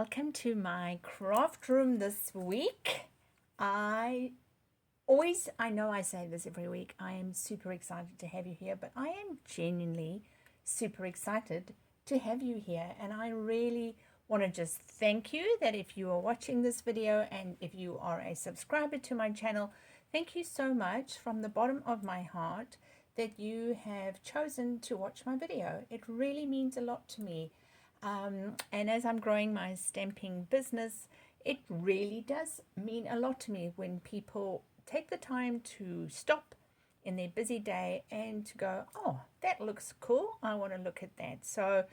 welcome to my craft room this week. I know I say this every week, I am super excited to have you here, but I am genuinely super excited to have you here, and I really want to just thank you that if you are watching this video and if you are a subscriber to my channel, thank you so much from the bottom of my heart that you have chosen to watch my video. It really means a lot to me. And as I'm growing my stamping business, it really does mean a lot to me when people take the time to stop in their busy day and to go, oh, that looks cool, I want to look at that. So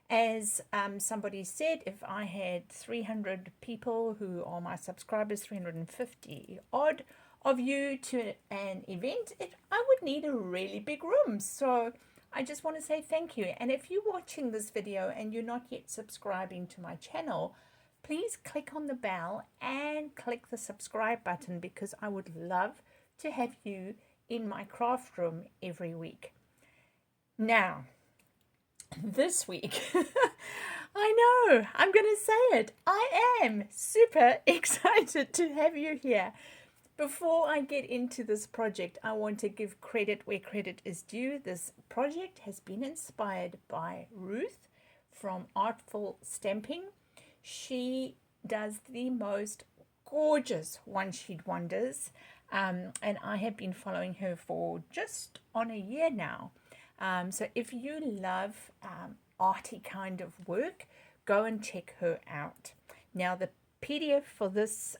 as somebody said, if I had 300 people who are my subscribers, 350 odd of you to an event, I would need a really big room. So I just want to say thank you. And if you're watching this video and you're not yet subscribing to my channel, please click on the bell and click the subscribe button, because I would love to have you in my craft room every week. Now, this week, I know, I'm going to say it, I am super excited to have you here. Before I get into this project, I want to give credit where credit is due. This project has been inspired by Ruth from Artful Stamping. She does the most gorgeous one-sheet wonders, and I have been following her for just on a year now. So if you love arty kind of work, go and check her out. Now, the PDF for this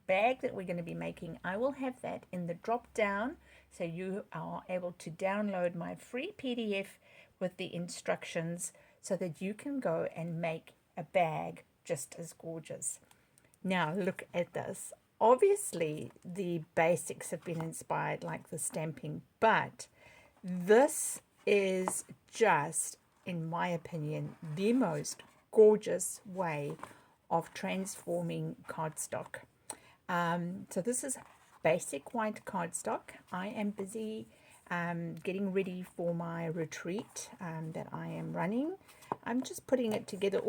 bag that we're going to be making, I will have that in the drop down, so you are able to download my free PDF with the instructions so that you can go and make a bag just as gorgeous. Now look at this. Obviously the basics have been inspired like the stamping, but this is just, in my opinion, the most gorgeous way of transforming cardstock. So this is basic white cardstock. I am busy getting ready for my retreat that I am running. I'm just putting it together,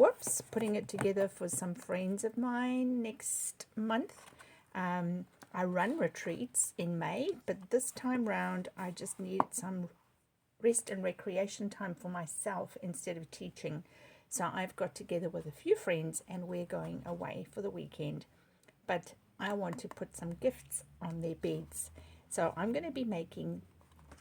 putting it together for some friends of mine next month. I run retreats in May, but this time round I just needed some rest and recreation time for myself instead of teaching. So I've got together with a few friends and we're going away for the weekend. But I want to put some gifts on their beds. So I'm going to be making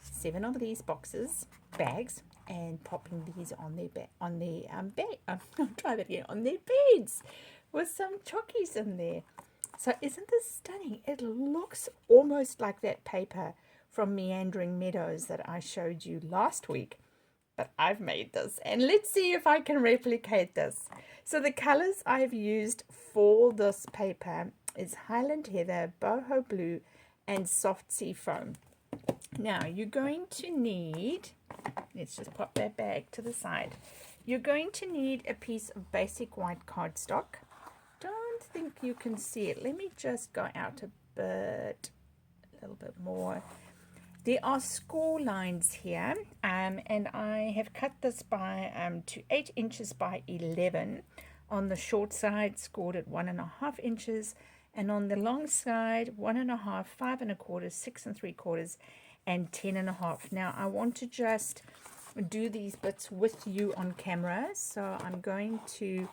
7 of these bags, and popping these on their I'll try that again, on their beds with some chockies in there. So isn't this stunning? It looks almost like that paper from Meandering Meadows that I showed you last week. But I've made this, and let's see if I can replicate this. So the colors I've used for this paper is Highland Heather, Boho Blue, and Soft Sea Foam. Now you're going to need, let's just pop that bag to the side. You're going to need a piece of basic white cardstock. Don't think you can see it. Let me just go out a little bit more. There are score lines here, and I have cut this by to 8 inches by 11. On the short side, scored at 1.5 inches, and on the long side, 1.5, 5 1/4, 6 3/4, and 10.5. Now I want to just do these bits with you on camera, so I'm going to,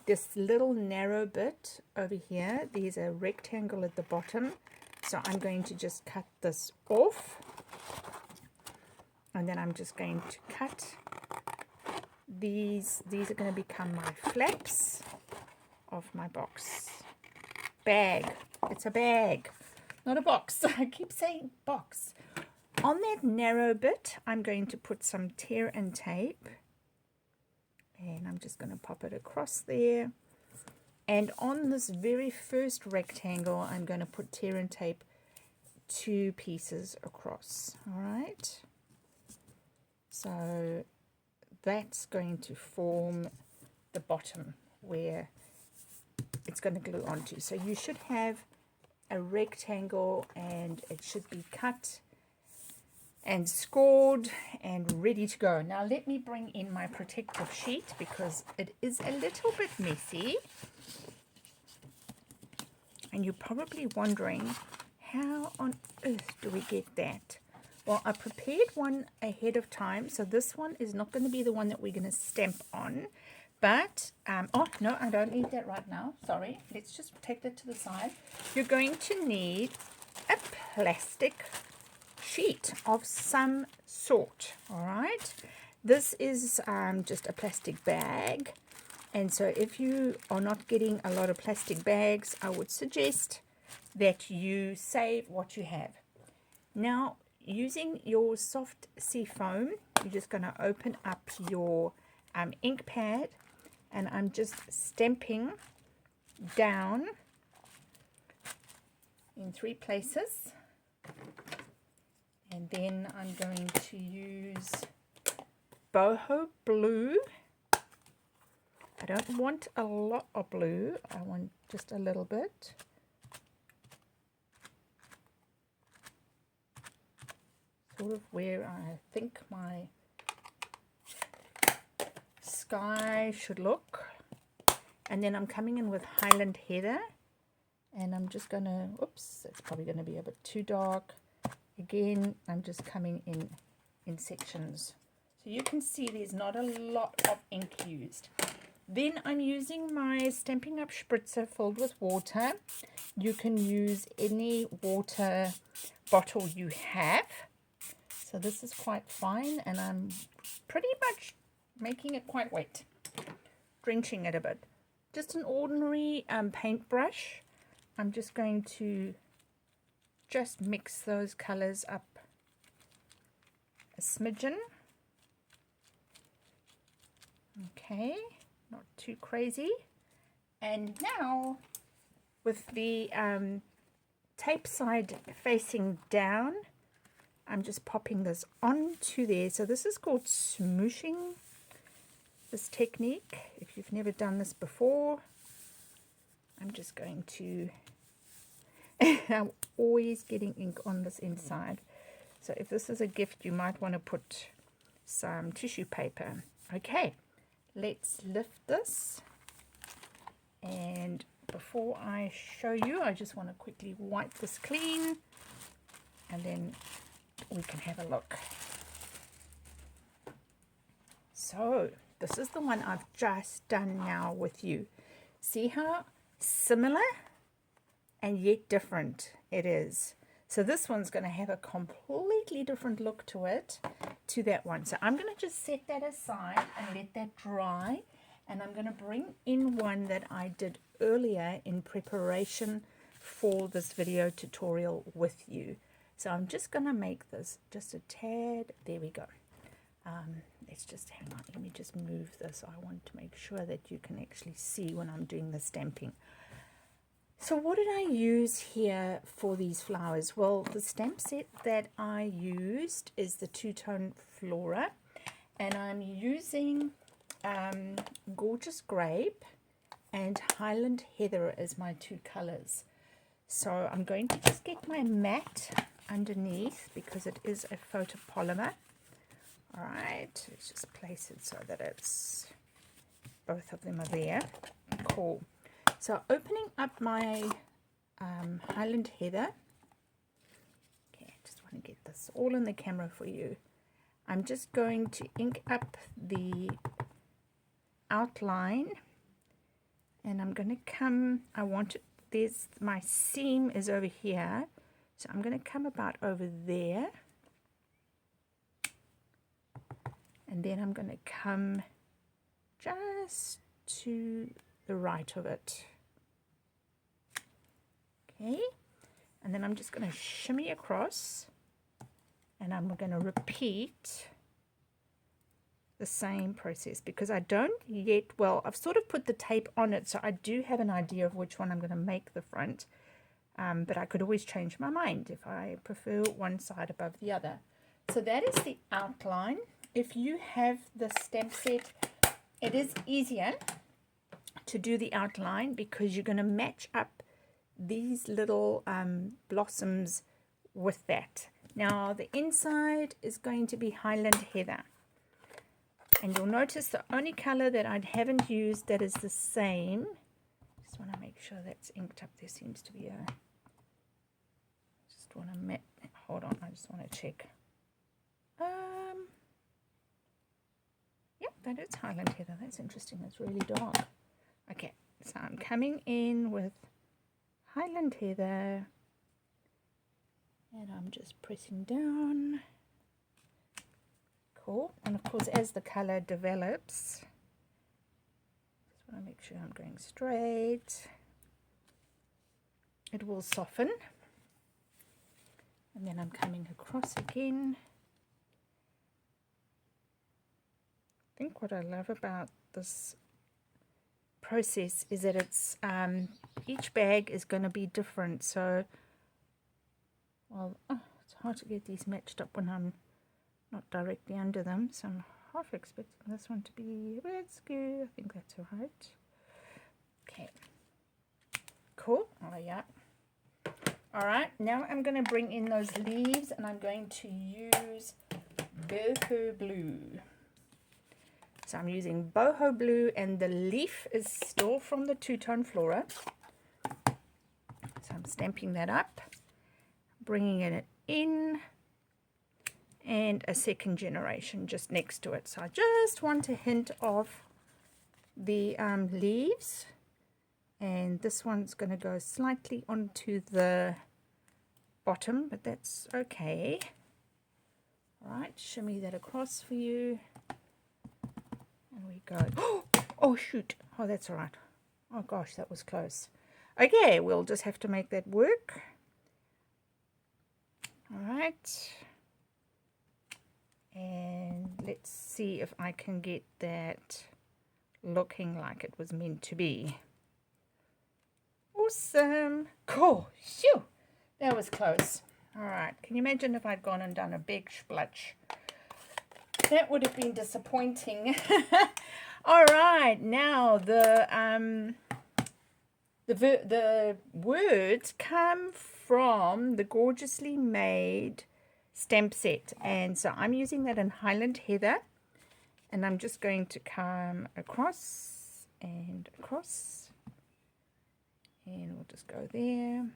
this little narrow bit over here, there's a rectangle at the bottom. So I'm going to just cut this off, and then I'm just going to cut these. These are going to become my flaps of my box. Bag. It's a bag, not a box. I keep saying box. On that narrow bit, I'm going to put some tear and tape, and I'm just going to pop it across there. And on this very first rectangle, I'm going to put tear and tape 2 pieces across. All right. So that's going to form the bottom where it's going to glue onto. So you should have a rectangle, and it should be cut and scored and ready to go. Now let me bring in my protective sheet because it is a little bit messy. And you're probably wondering, how on earth do we get that? Well, I prepared one ahead of time, so this one is not going to be the one that we're going to stamp on. But, oh, no, I don't need that right now. Sorry. Let's just take that to the side. You're going to need a plastic sheet of some sort, all right? This is just a plastic bag. And so if you are not getting a lot of plastic bags, I would suggest that you save what you have. Now, using your soft sea foam, you're just going to open up your ink pad, and I'm just stamping down in 3 places. And then I'm going to use boho blue. I don't want a lot of blue, I want just a little bit. Sort of where I think my sky should look. And then I'm coming in with Highland Heather, and I'm just going to, oops, it's probably going to be a bit too dark. Again, I'm just coming in sections. So you can see there's not a lot of ink used. Then I'm using my Stampin'Up spritzer filled with water. You can use any water bottle you have. So this is quite fine, and I'm pretty much making it quite wet, drenching it a bit. Just an ordinary paintbrush. I'm just going to just mix those colors up a smidgen. Okay. Not too crazy. And now with the tape side facing down, I'm just popping this onto there. So this is called smooshing, this technique. If you've never done this before, I'm just going to, I'm always getting ink on this inside. So if this is a gift, you might want to put some tissue paper. Okay. Let's lift this, and before I show you, I just want to quickly wipe this clean, and then we can have a look. So this is the one I've just done now with you. See how similar and yet different it is. So this one's going to have a completely different look to it, to that one. So I'm going to just set that aside and let that dry. And I'm going to bring in one that I did earlier in preparation for this video tutorial with you. So I'm just going to make this just a tad. There we go. Let's just hang on. Let me just move this. I want to make sure that you can actually see when I'm doing the stamping. So what did I use here for these flowers? Well, the stamp set that I used is the two-tone Flora, and I'm using Gorgeous Grape and Highland Heather as my 2 colors. So I'm going to just get my mat underneath because it is a photopolymer. All right, let's just place it so that it's, both of them are there. Cool. So opening up my Highland Heather, okay, I just want to get this all in the camera for you. I'm just going to ink up the outline, and I'm going to come, I want it, there's, my seam is over here, so I'm going to come about over there, and then I'm going to come just to the right of it. Okay, and then I'm just going to shimmy across, and I'm going to repeat the same process because I don't yet, well, I've sort of put the tape on it, so I do have an idea of which one I'm going to make the front, but I could always change my mind if I prefer one side above the other. So that is the outline. If you have the stamp set, it is easier to do the outline because you're going to match up these little blossoms with that. Now the inside is going to be Highland Heather. And you'll notice the only color that I haven't used that is the same. Just want to make sure that's inked up. There seems to be a... Just want to map. Hold on, I just want to check. Yep, that is Highland Heather. That's interesting. It's really dark. Okay, so I'm coming in with Highland Heather. And I'm just pressing down. Cool. And of course, as the color develops, just want to make sure I'm going straight. It will soften. And then I'm coming across again. I think what I love about this process is that it's each bag is going to be different. So, well, it's hard to get these matched up when I'm not directly under them. So I'm half expecting this one to be a bit skew. I think that's all right. Okay. Cool. Oh, yeah. All right. Now I'm going to bring in those leaves and I'm going to use boho blue. So I'm using boho blue and the leaf is still from the two-tone flora. So I'm stamping that up, bringing it in, and a second generation just next to it. So I just want a hint of the leaves, and this one's going to go slightly onto the bottom, but that's okay. All right, shimmy that across for you. And we go. Oh shoot. Oh, that's all right. Oh gosh, that was close. Okay, we'll just have to make that work. All right. And let's see if I can get that looking like it was meant to be. Awesome. Cool. Phew. That was close. All right. Can you imagine if I'd gone and done a big splutch? That would have been disappointing. All right, now the words come from the gorgeously made stamp set, and so I'm using that in Highland Heather, and I'm just going to come across and across, and we'll just go there. And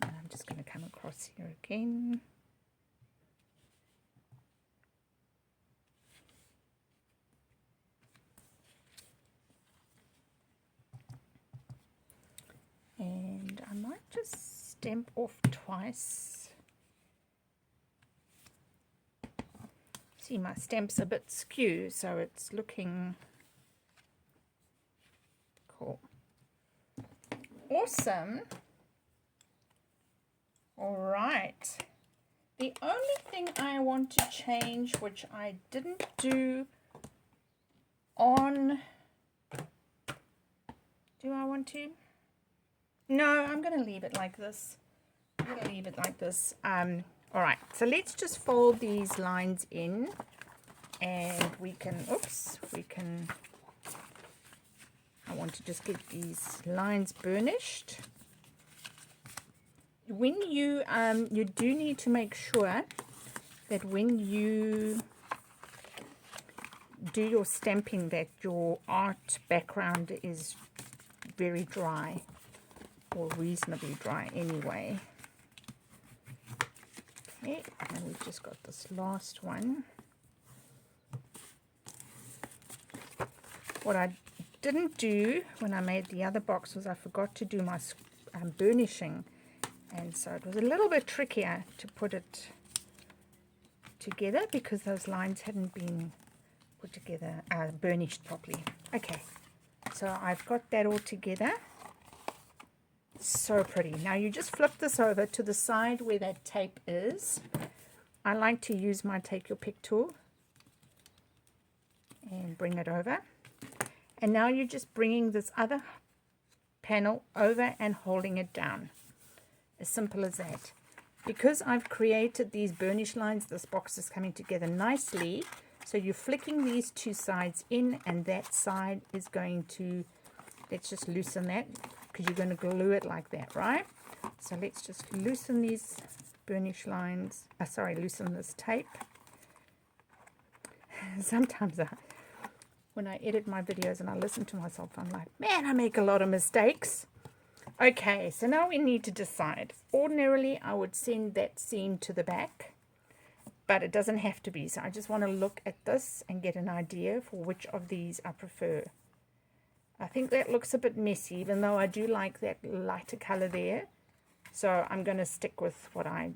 I'm just going to come across here again. And I might just stamp off twice. See, my stamp's a bit skew, so it's looking cool. Awesome. All right. The only thing I want to change, which I didn't do on... Do I want to? No, I'm going to leave it like this. I'm going to leave it like this. All right, so let's just fold these lines in, and we can, I want to just get these lines burnished. When you, you do need to make sure that when you do your stamping that your art background is very dry. Or reasonably dry anyway. Okay, and we've just got this last one. What I didn't do when I made the other box was I forgot to do my burnishing, and so it was a little bit trickier to put it together because those lines hadn't been put together, burnished properly. Okay, so I've got that all together. So pretty. Now you just flip this over to the side where that tape is. I like to use my Take Your Pick tool and bring it over. And now you're just bringing this other panel over and holding it down. As simple as that. Because I've created these burnish lines, this box is coming together nicely. So you're flicking these two sides in, and that side is going to, let's just loosen that, because you're going to glue it like that, right? So let's just loosen these burnish lines. Loosen this tape. Sometimes when I edit my videos and I listen to myself, I'm like, man, I make a lot of mistakes. Okay, so now we need to decide. Ordinarily, I would send that seam to the back, but it doesn't have to be. So I just want to look at this and get an idea for which of these I prefer. I think that looks a bit messy, even though I do like that lighter color there. So I'm going to stick with I'm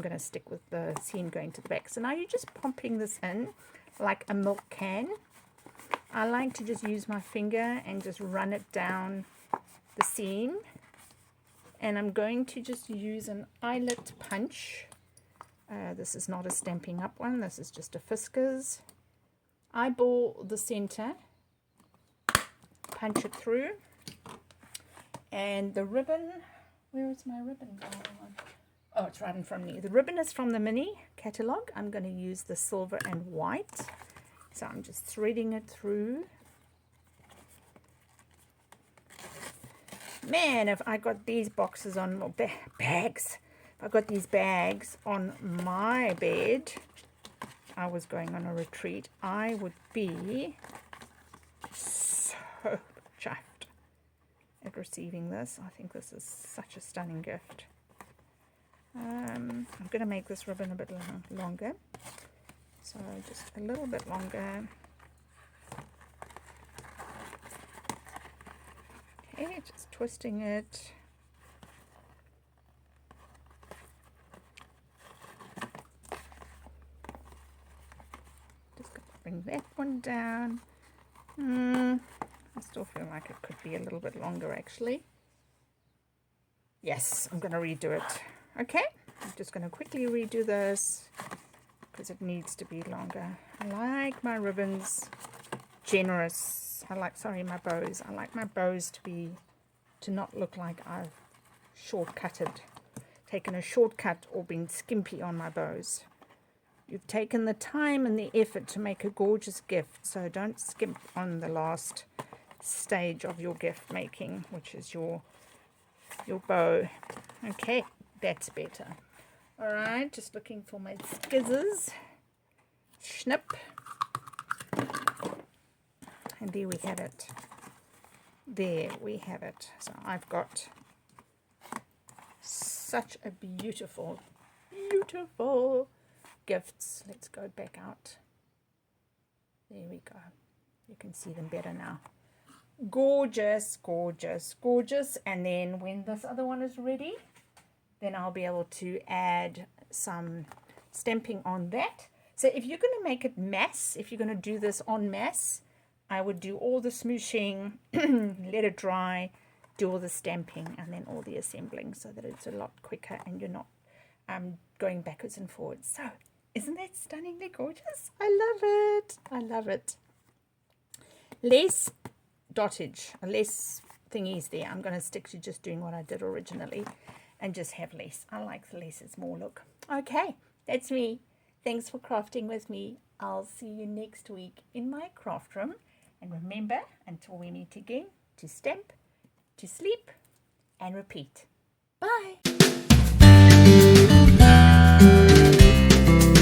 going to stick with the seam going to the back. So now you're just pumping this in like a milk can. I like to just use my finger and just run it down the seam. And I'm going to just use an eyelet punch. This is not a Stampin' Up one. This is just a Fiskars. Eyeball the center. Punch it through. And the ribbon, where is my ribbon going? Oh, it's right in front of me. The ribbon is from the mini catalog. I'm going to use the silver and white. So I'm just threading it through. Man, if I got these boxes on bags, if I got these bags on my bed, I was going on a retreat, I would be so chuffed at receiving this. I think this is such a stunning gift. I'm going to make this ribbon a bit longer, so just a little bit longer. Okay, just twisting it. Just going to bring that one down. I still feel like it could be a little bit longer actually. Yes, I'm going to redo it. Okay, I'm just going to quickly redo this because it needs to be longer. I like my ribbons generous. My bows. I like my bows to not look like I've taken a shortcut or been skimpy on my bows. You've taken the time and the effort to make a gorgeous gift, so don't skimp on the last stage of your gift making, which is your bow. Okay, that's better. All right, just looking for my scissors. Snip. And there we have it. There we have it. So I've got such a beautiful, beautiful gifts. Let's go back out. There we go. You can see them better now. Gorgeous, gorgeous, gorgeous. And then when this other one is ready, then I'll be able to add some stamping on that. So if you're going to make it mass, if you're going to do this en masse, I would do all the smooshing, let it dry, do all the stamping, and then all the assembling, so that it's a lot quicker and you're not going backwards and forwards. So isn't that stunningly gorgeous? I love it. I love it. Less dottage, less thingies there. I'm going to stick to just doing what I did originally and just have less. I like the less is more look. Okay, that's me. Thanks for crafting with me. I'll see you next week in my craft room. And remember, until we meet again, to stamp, to sleep, and repeat. Bye.